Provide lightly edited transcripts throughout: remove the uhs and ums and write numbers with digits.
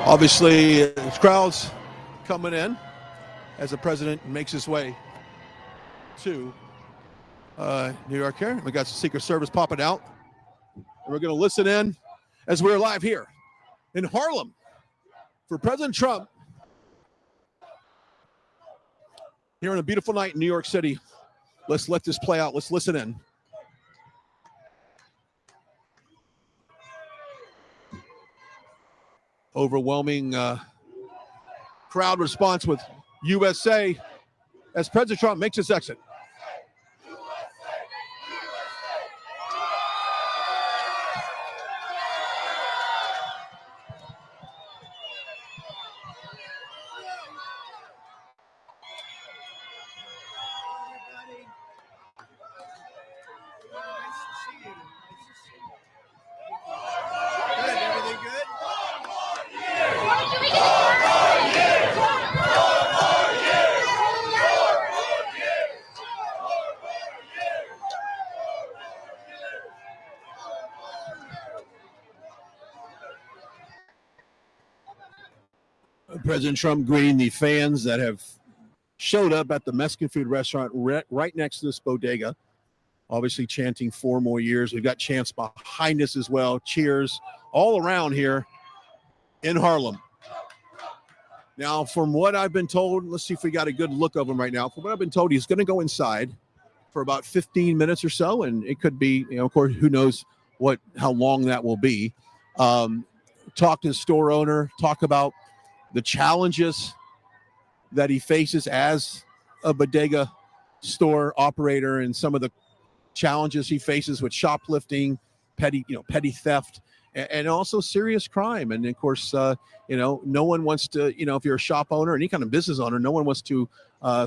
Obviously, crowds coming in as the president makes his way to New York here. We got some Secret Service popping out. And we're going to listen in as we're live here in Harlem for President Trump here on a beautiful night in New York City. Let's let this play out. Let's listen in. Overwhelming crowd response with USA as President Trump makes his exit. President Trump greeting the fans that have showed up at the Mexican food restaurant right next to this bodega, obviously chanting 4 more years. We've got chants behind us as well. Cheers all around here in Harlem. Now, from what I've been told, let's see if we got a good look of him right now. From what I've been told, he's going to go inside for about 15 minutes or so, and it could be, of course, who knows how long that will be. Talk to the store owner, talk about the challenges that he faces as a bodega store operator and some of the challenges he faces with shoplifting, petty theft, and also serious crime. And of course, no one wants to, if you're a shop owner, any kind of business owner, no one wants to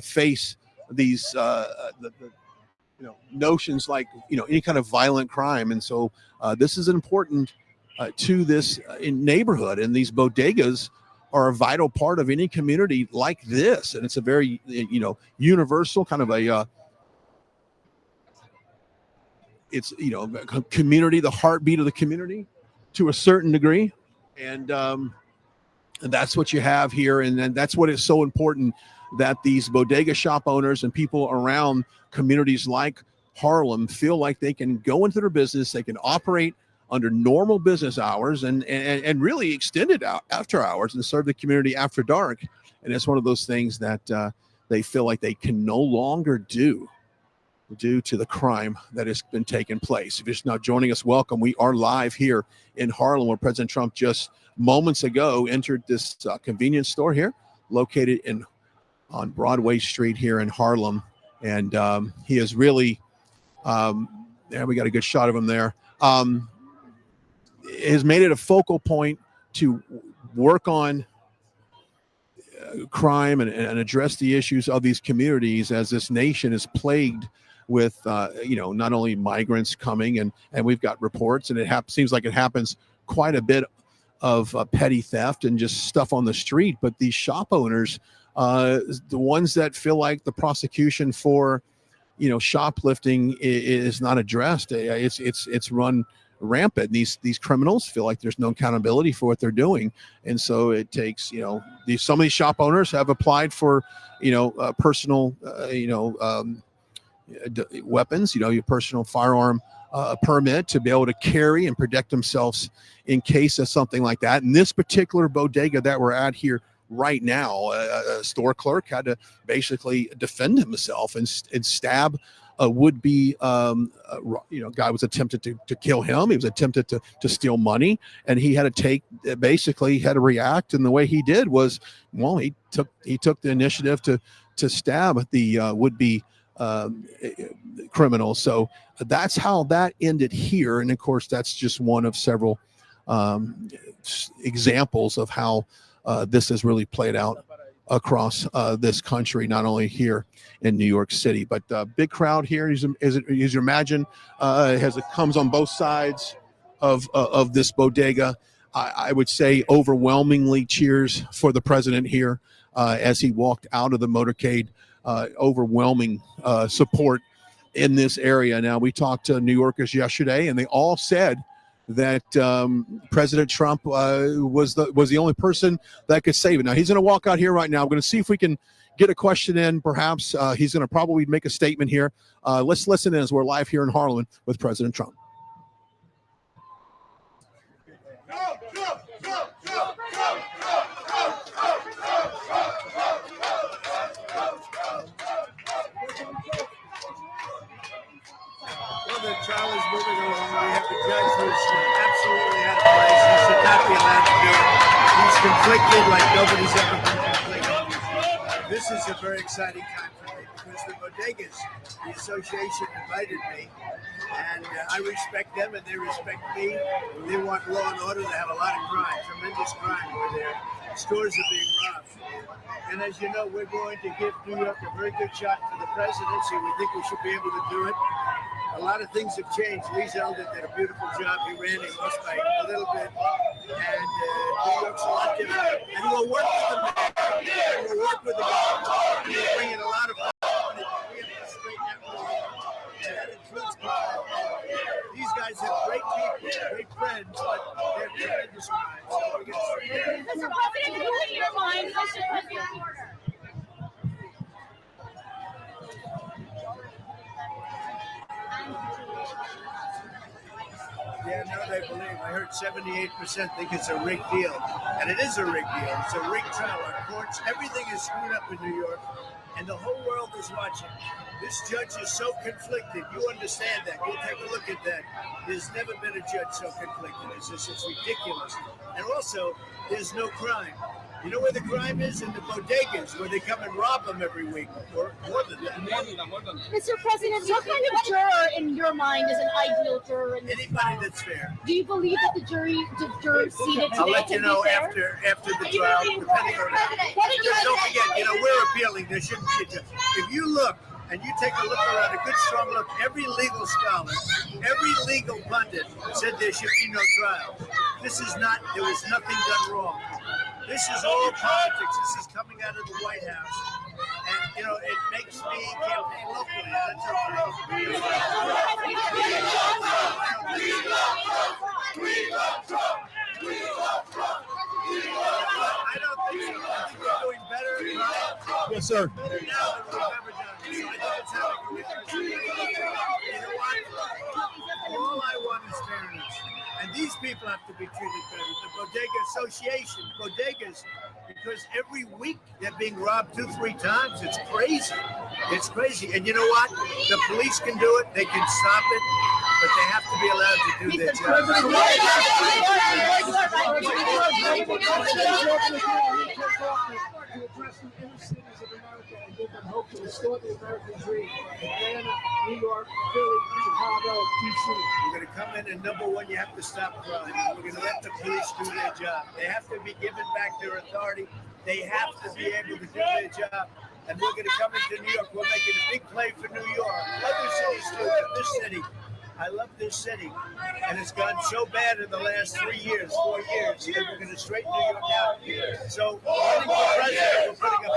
face these, notions like, any kind of violent crime. And so this is important to this neighborhood, and these bodegas are a vital part of any community like this. And it's a very, universal kind of a, it's, a community, the heartbeat of the community to a certain degree. And that's what you have here. And that's what is so important, that these bodega shop owners and people around communities like Harlem feel like they can go into their business, they can operate under normal business hours and really extended out after hours and serve the community after dark. And it's one of those things that they feel like they can no longer do due to the crime that has been taking place. If you're just now joining us, welcome. We are live here in Harlem, where President Trump just moments ago entered this convenience store here located on Broadway Street here in Harlem. And he is really, we got a good shot of him there. Has made it a focal point to work on crime and address the issues of these communities, as this nation is plagued with, not only migrants coming, and we've got reports, and it seems like it happens quite a bit of petty theft and just stuff on the street. But these shop owners, the ones that feel like the prosecution for, shoplifting is not addressed. It's run rampant. These criminals feel like there's no accountability for what they're doing, and so it takes, some of these shop owners have applied for, personal, weapons, your personal firearm permit to be able to carry and protect themselves in case of something like that. And this particular bodega that we're at here right now, a store clerk had to basically defend himself and stab a would-be guy. Was attempted to kill him. He was attempted to steal money, and he had to had to react. And the way he did was, well, he took the initiative to stab the would-be criminal. So that's how that ended here. And of course, that's just one of several examples of how this has really played out across this country, not only here in New York City. But big crowd here, as you imagine, it comes on both sides of this bodega. I would say overwhelmingly cheers for the president here as he walked out of the motorcade. Overwhelming support in this area. Now, we talked to New Yorkers yesterday, and they all said that President Trump was the only person that could save it. Now he's going to walk out here right now. I'm going to see if we can get a question in. Perhaps he's going to probably make a statement here. Let's listen in as we're live here in Harlan with President Trump. Well, the trial is moving along. We have a judge who's absolutely out of place. He should not be allowed to do it. He's conflicted like nobody's ever been conflicted. This is a very exciting time for me because the Bodegas, the association, invited me, and I respect them and they respect me. They want law and order. They have a lot of crime, tremendous crime over there. Stores are being robbed. And as you know, we're going to give New York a very good shot for the presidency. We think we should be able to do it. A lot of things have changed. Lee Zeldin did a beautiful job. He ran, he lost by a little bit. And New York's a lot different. And we'll work with them. We'll work with the government. We'll bring in a lot of money. We have to straighten out and that includes crime. These guys are great people, great friends, but they're tremendous crimes. So we're going to straighten it out. Mr. President, who in your mind is the president? Yeah, no, they believe. I heard 78% think it's a rigged deal. And it is a rigged deal. It's a rigged trial. Our courts, everything is screwed up in New York, and the whole world is watching. This judge is so conflicted. You understand that. You'll take a look at that. There's never been a judge so conflicted. It's ridiculous. And also, there's no crime. You know where the crime is? In the bodegas, where they come and rob them every week, or more than that. Mr. President, what kind of juror in your mind is an ideal juror in this Anybody trial? that's fair. Do you believe that the jurors seated today I'll let you can know be fair? after the trial, depending on that. Because don't forget, we're appealing. There shouldn't be a judge. If you look and you take a look around, a good strong look, every legal scholar, every legal pundit said there should be no trial. This is not, there was nothing done wrong. This is all politics. This is coming out of the White House. And, it makes me campaign locally. That's okay. I don't think so. I think we're doing better. Yes, sir. Better now than we've ever done. So I think it's having a return. You know what? All I want is fairness. And these people have to be treated better. The Bodega Association, bodegas, because every week they're being robbed 2-3 times. It's crazy. It's crazy. And you know what? The police can do it. They can stop it. But they have to be allowed to do their job. To address the inner cities of America and give them hope to restore the American dream. Atlanta, New York, Philly, Chicago, DC. We're going to come in, and number one, you have to stop crime. We're going to let the police do their job. They have to be given back their authority. They have to be able to do their job. And we're going to come into New York. We're making a big play for New York. Other cities too, but this city. I love this city, and it's gone so bad in the last 4 years, and we're going to straighten New York out. So, running for president, we're putting a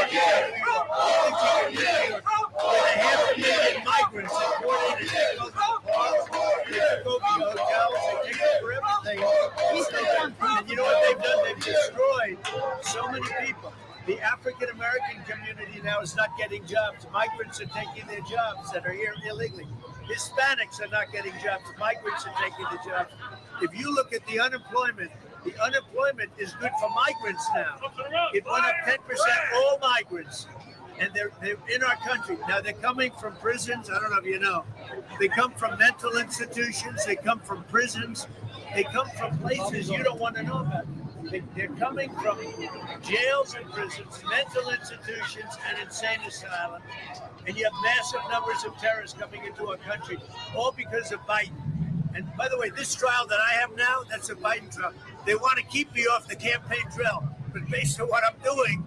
big in New York. I think we can New York with 500,000 migrants that poured in and they go to the bars, they took over the hotels, they take over everything. And you know what they've done? They've destroyed so many people. The African American community now is not getting jobs. Migrants are taking their jobs that are here illegally. Hispanics are not getting jobs. Migrants are taking the jobs. If you look at the unemployment is good for migrants now. It went up 10%, all migrants. And they're in our country. Now they're coming from prisons. I don't know if you know. They come from mental institutions. They come from prisons. They come from places you don't want to know about. They're coming from jails and prisons, mental institutions, and insane asylums. And you have massive numbers of terrorists coming into our country, all because of Biden. And by the way, this trial that I have now, that's a Biden trial. They want to keep me off the campaign trail. But based on what I'm doing,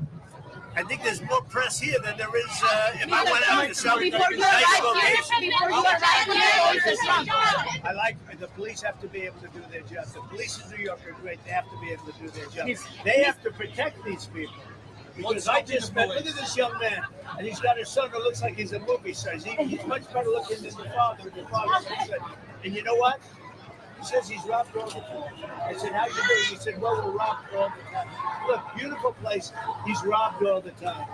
I think there's more press here than there is if I went out to some nice location. I like the police have to be able to do their job. The police in New York are great. They have to be able to do their job. They have to protect these people. Because I just met, look at this young man, and he's got a son who looks like he's a movie star. He's much better looking than the father. The father's son. And you know what? He says he's robbed all the time. I said, how you doing? He said, well, we're robbed all the time. Look, beautiful place. He's robbed all the time.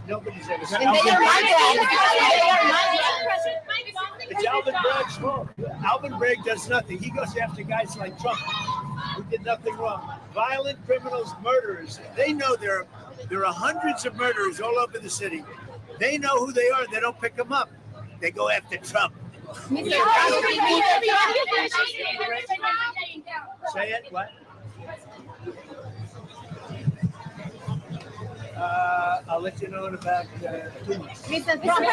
Nobody's ever seen And they are my It's Alvin Bragg's fault. Alvin Bragg does nothing. He goes after guys like Trump who did nothing wrong. Violent criminals, murderers. They know there are hundreds of murderers all over the city. They know who they are. They don't pick them up. They go after Trump. Say it. What? I'll let you know in about 2 months. Speaker Johnson,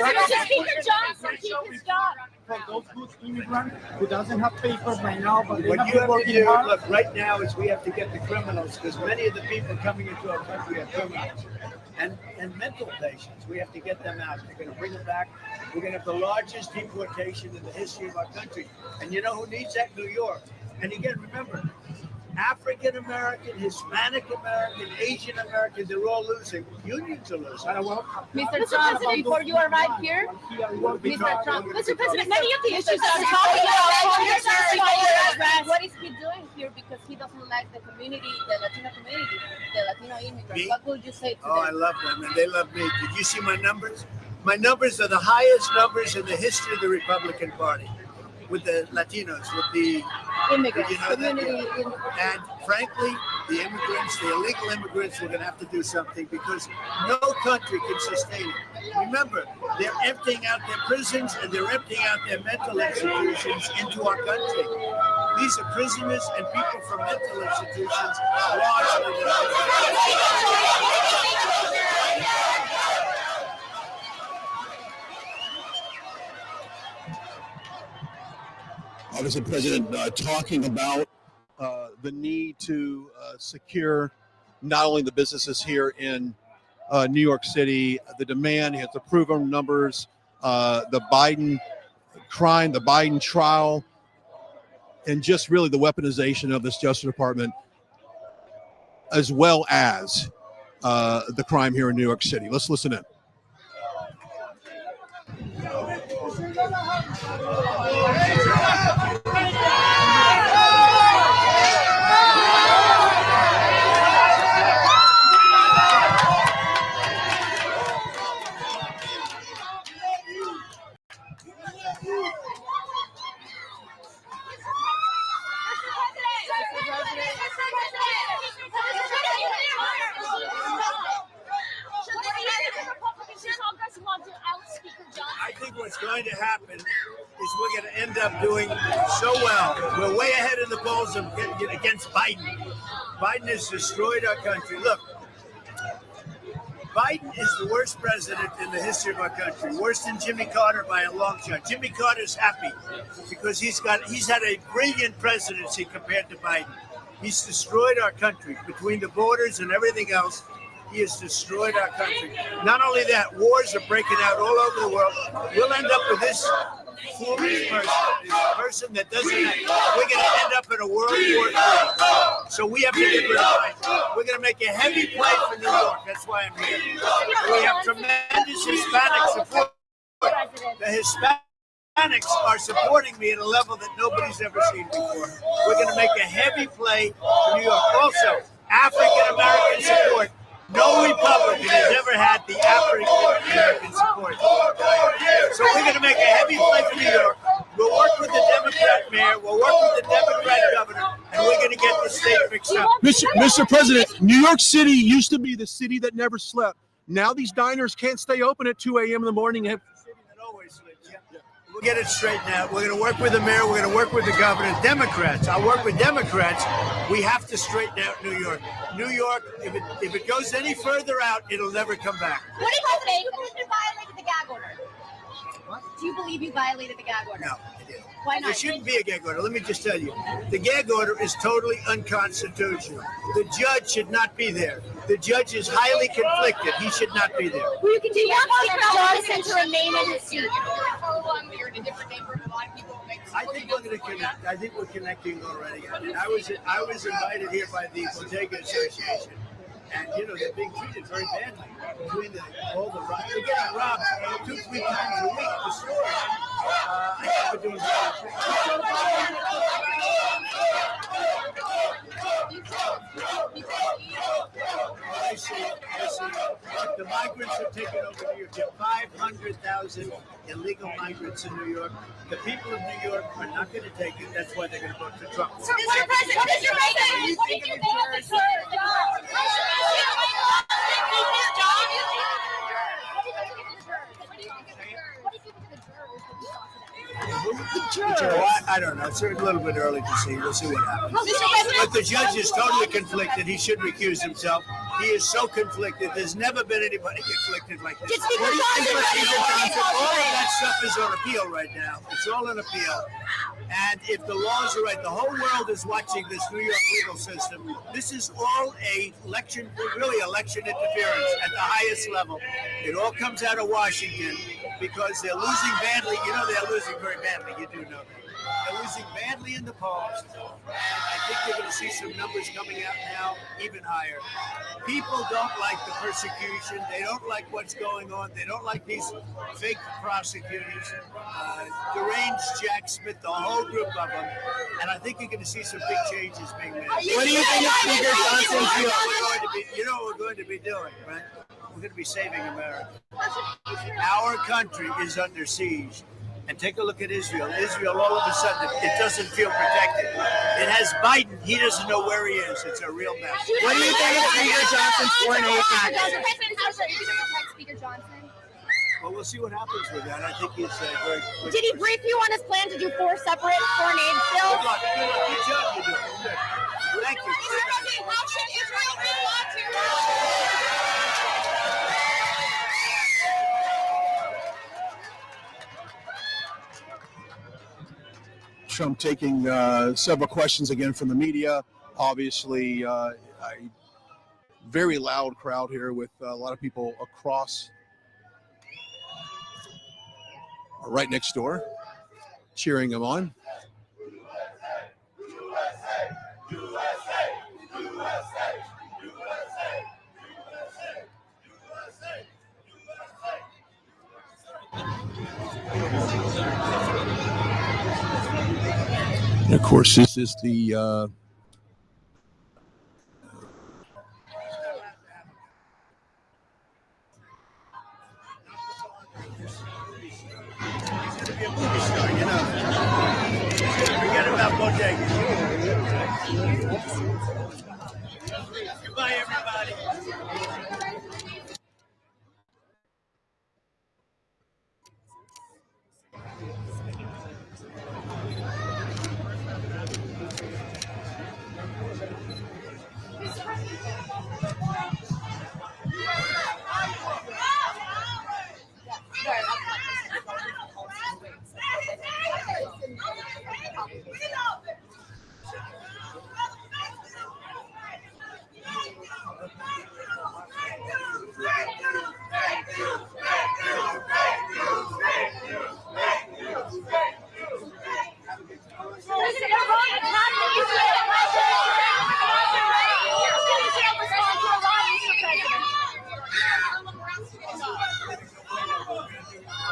keep his job. For those good immigrants who doesn't have papers right now, but they What have you been have to working do, hard. look, right now is we have to get the criminals because many of the people coming into our country are criminals and mental patients. We have to get them out. They're going to bring them back. We're going to have the largest deportation in the history of our country. And you know who needs that? New York. And again, remember, African American, Hispanic American, Asian American, they're all losing. Unions are losing. Mr. Trump, before you arrive here, Mr. Trump, Mr. President, many of the issues that are talking about, what is he doing here because he doesn't like the community, the Latino community, the Latino immigrants? Me? What would you say to Oh, I them? love them, and they love me. Did you see my numbers? My numbers are the highest numbers in the history of the Republican Party with the Latinos, with the Immigrants, you know that, community. and frankly, the immigrants, the illegal immigrants, we're going to have to do something because no country can sustain it. Remember, they're emptying out their prisons and they're emptying out their mental institutions into our country. These are prisoners and people from mental institutions, largely. Obviously, President talking about the need to secure not only the businesses here in New York City, the demand, he has the proven numbers, the Biden crime, the Biden trial, and just really the weaponization of this Justice Department, as well as the crime here in New York City. Let's listen in. I think what's going to happen is we're going to end up doing so well. We're way ahead in the polls against Biden. Biden has destroyed our country. Look, Biden is the worst president in the history of our country, worse than Jimmy Carter by a long shot. Jimmy Carter's happy because he's had a brilliant presidency compared to Biden. He's destroyed our country between the borders and everything else. He has destroyed our country. Not only that, wars are breaking out all over the world. We'll end up with this foolish person, this person that doesn't. We're going to end up in a World War III. So we have to get rid of Biden. We're going to make a heavy play for New York. That's why I'm here. We have tremendous Hispanic support. The Hispanics are supporting me at a level that nobody's ever seen before. We're going to make a heavy play for New York. Also, African American support. No Republican has ever had the African American support. So we're going to make a heavy play for New York. We'll work with the Democrat mayor. We'll work with the Democrat governor. And we're going to get the state fixed up. Mr. President, New York City used to be the city that never slept. Now these diners can't stay open at 2 a.m. in the morning. That always sleeps. We'll get it straightened out. We're going to work with the mayor. We're going to work with the governor. Democrats. I'll work with Democrats. We have to straighten out New York. New York, if it goes any further out, it'll never come back. What do you believe you violated the gag order? What? Do you believe you violated the gag order? No, I didn't. Why There not? shouldn't be a gag order. Let me just tell you. The gag order is totally unconstitutional. The judge should not be there. The judge is highly conflicted. He should not be there. Do you want Speaker Johnson to remain in his seat? I think we're going to connect. I think we're connecting already. I mean, I was invited here by the Bodega Association, and they're being treated very badly between all the robbers. They're getting robbed 2-3 times a week. The stores. I think we're doing good. The migrants have taken over New York. There are 500,000 illegal migrants in New York. The people of New York are not going to take it. That's why they're going to vote for Trump. Mr. President, what did you think? What did you think of the job? I don't know. It's a little bit early to see. We'll see what happens. But the judge is totally conflicted. He should recuse himself. He is so conflicted. There's never been anybody conflicted like this. All of that stuff is on appeal right now. It's all on appeal. And if the laws are right, the whole world is watching this New York legal system. This is all election interference at the highest level. It all comes out of Washington because they're losing badly. You know they're losing very badly. You do know that. They're losing badly in the polls. And I think you're going to see some numbers coming out now even higher. People don't like the persecution. They don't like what's going on. They don't like these fake prosecutors, deranged Jack Smith, the whole group of them. And I think you're going to see some big changes being made. What do you think of Speaker Johnson's deal? You know what we're going to be doing, right? We're going to be saving America. Our country is under siege. And take a look at Israel. Israel, all of a sudden, it doesn't feel protected. It has Biden. He doesn't know where he is. It's a real mess. What do you think of Speaker Johnson's foreign aid package? President, how sure are you going to protect Speaker Johnson? Well, we'll see what happens with that. I think he's very quick. Did he brief you on his plan to do 4 separate foreign aid bills? Good luck. Good job. You're doing good. Thank you. Mr. President, how should Israel respond to your Trump taking several questions again from the media. Obviously, a very loud crowd here with a lot of people across, right next door, cheering him on. And of course, this is the Forget about Bodega. Goodbye, everybody.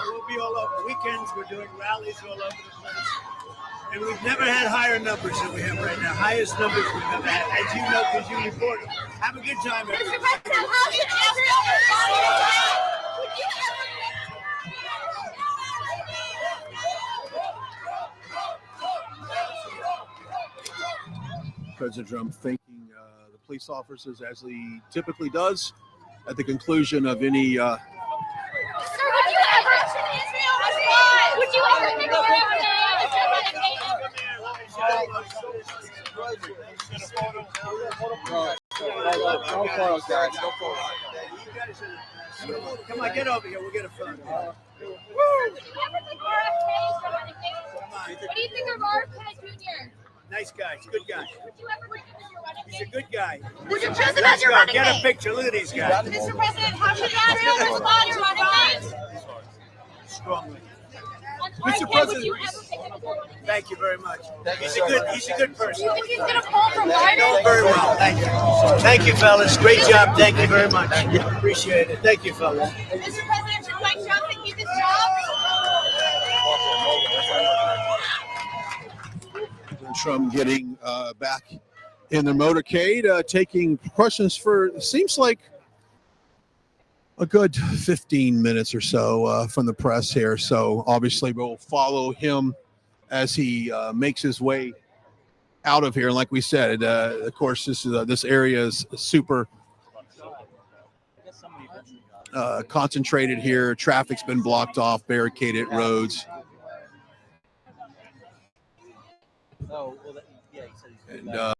We'll be all over. Weekends, we're doing rallies all over the place. And we've never had higher numbers than we have right now. Highest numbers we've ever had, as you know, because you report it. Have a good time, everybody. Mr. President, how should Israel respond to your Would you President Trump thanking the police officers, as he typically does at the conclusion of any Sir, would you ever Israel respond? Would you ever pick Come on, get over here. We'll get a photo. What do you think of RFK Jr.? Nice guy. He's a good guy. Would you ever pick him as your running He's a mate? good guy. Would you choose him as your running Get a mate? picture. Look at these guys. Mr. President, how should Israel respond to your running mate? Strongly. Mr. President, would you ever pick him as your running mate? Thank you very much. He's a good person. Do you think he's going to pull from I know Biden? him very well. Thank you. Thank you, fellas. Great job. Thank you very much. Appreciate it. Thank you, fellas. Mr. President, should Mike Johnson keep his job? Trump getting back in the motorcade, taking questions for, it seems like a good 15 minutes or so from the press here. So obviously we'll follow him as he makes his way out of here. And like we said, of course, this area is super concentrated here. Traffic's been blocked off, barricaded roads. And